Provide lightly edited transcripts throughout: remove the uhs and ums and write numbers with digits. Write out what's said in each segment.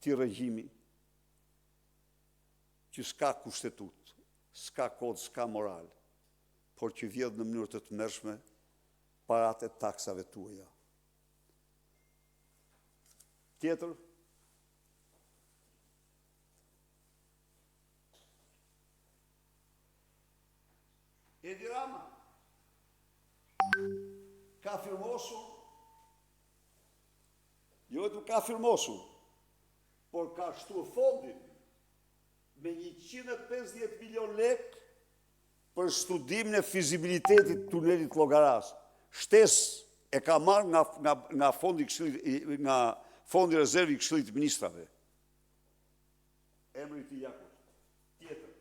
ti regjimi që s'ka kushtetut, s'ka kod, s'ka moral, por që vjedh në mënyrë të tmerrshme parat e taksave tuaja. Tjetër, Edi Rama ka firmosur, jo vetëm ka firmosur, por ka shtuar fondin me 150 milion lek për studimin e fizibilitetit të tunelit Llogaras. Shtesë e ka marrë nga fondi rezervi i Këshillit të Ministrave. Emri i tij Jakub. Tjetër.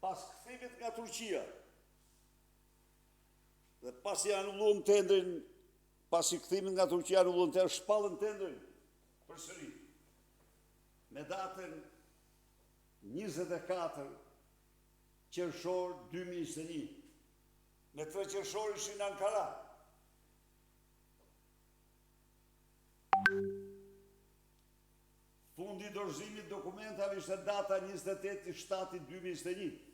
Pas kthimit nga Turqia dhe pasi anulluan tendrin, pasi kthimit nga Turqia anulluan tendrin, shpallën tendrin përsëri me datën 24 qershor 2021. Me 3 qershor ishin në Ankara. Fundi i dorëzimit dokumentave ishte data 28/7/2021.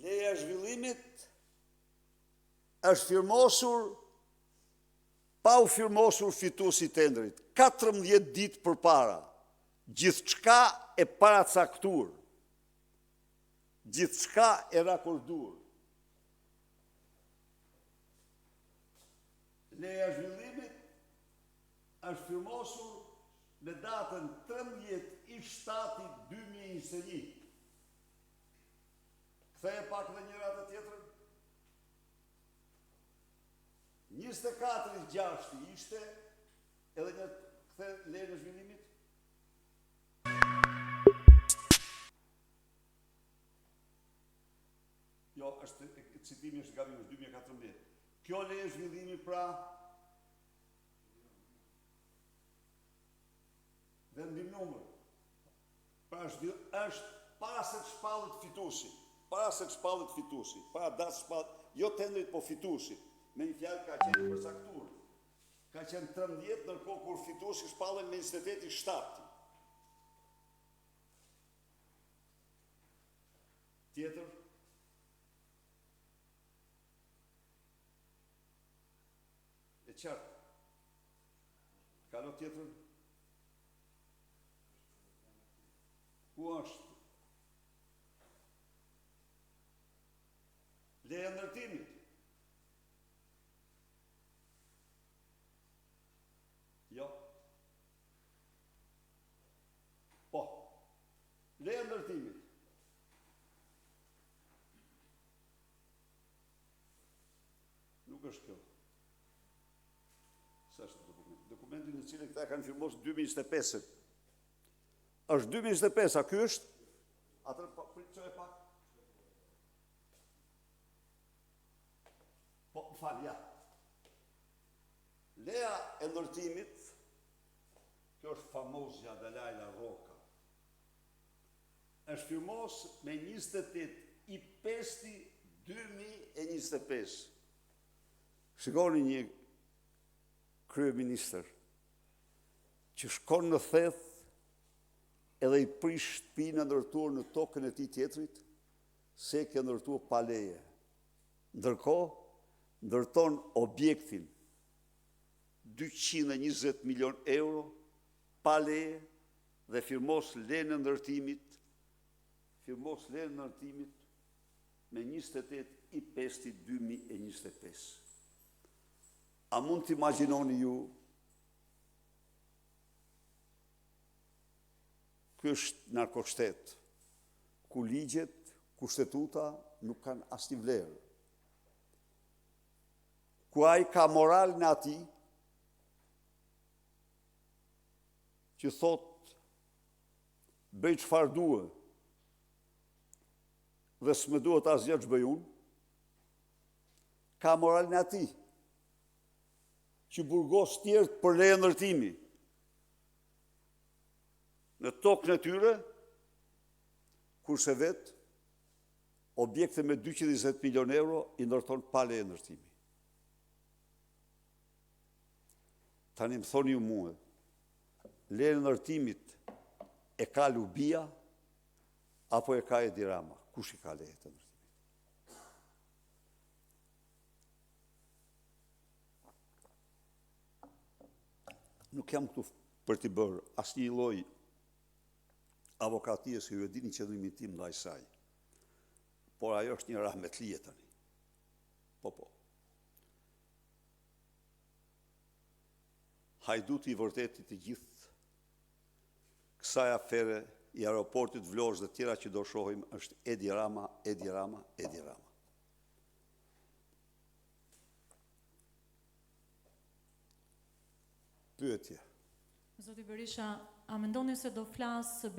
Leja e zhvillimit është firmosur pa u firmosur fituesi i tendrit, 14 ditë përpara, gjithçka e paracaktuar, gjithçka e rakorduar. Leja e zhvillimit është firmosur me datën 13/7/2021. Ktheje pak dhe një ratë tjetër. 24/6 ishte edhe një kthe lejen e zhvillimit. Jo, citimi është gabim, është 2014. Kjo leje e zhvillimit pra vendim numër. Pra është para se të shpallet fituesi, para datës shpallet, jo tendrit, po fituesi. Me një fjalë ka qenë përsaktuar. Ka qenë 13, ndërkohë kur fituesi shpallen me 28/7. Tjetër. E qartë. Kalo tjetër. Ku është? Leja e ndërtimit. Jo. Po. Leja e ndërtimit. Nuk është kjo. Sa është dokumenti? Dokumenti në cilin këta kanë firmosur 2025. Është 2025, a ky është? Atër çoj pak. Po, fal, ja. Leja e ndërtimit, kjo është famozja Dalajla Roka, është firmos me 28/5/2025. Shikoni një kryeministër që shkon në theth edhe i prish shtëpinë e ndërtuar në tokën e tij tjetrit, se ke ndërtuar pa leje. Ndërkohë, ndërton objektin 220 milion euro pa leje dhe firmos lejen e ndërtimit me 28/5/2025. A mund të imagjinoni ju Ky është narkoshtet, ku ligjet, kushtetuta nuk kanë asnjë vlerë. Ku ai ka moralin e ati që thot bëj çfarë dua dhe s'më duhet asgjë që bëj unë, ka moralin e ati që burgos tjerë për leje ndërtimi në tokën e tyre, kurse vetë objekte me 220 milion euro i ndërton pa leje ndërtimi. Tani më thoni ju mua, leje ndërtimit e ka Lubia apo e ka Edi Rama? Kush i ka leje të ndërtimit? Nuk jam këtu për t'i bërë asnjë lloj avokatije se ju e dini qëllimin tim ndaj saj. Por ajo është një rahmetlie tani. Po. Hajduti i vërtetit të gjithë kësaj afere i aeroportit Vlorës dhe tjera që do shohim është Edi Rama. Pyetje. Zoti Berisha, a mendoni se do flasë